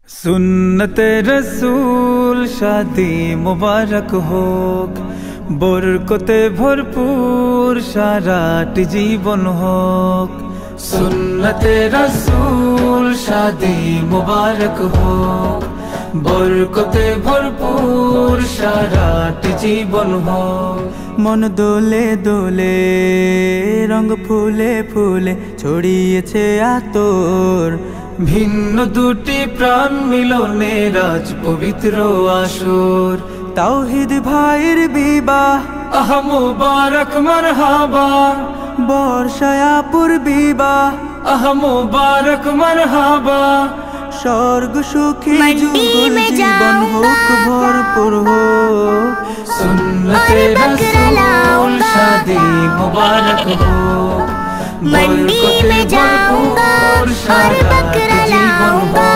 सुन्नते रसूल शादी मुबारक होक, बरकते भरपूर साराट जीवन होक। सुन्नते रसूल शादी मुबारक होक, बरकते भरपूर साराट जीवन होक। मन दोले दोले रंग फूले फूले ছড়িয়েছে আতর, ভিন্ন দুটি প্রাণ মিলনে রাজ পবিত্র আসর। তাওহীদ ভাইয়ের বিবাহ আহ মুবারক মারহাবা, বর্ষায়াপুর বিবাহ আহ মুবারক মারহাবা। স্বর্গ সুখী যুগল জীবন হোক ভরপুর হোক, সুন্নতে রাসূল শাদি মুবারক হোক। मंडी में जाऊंगा और बकरा लाऊंगा।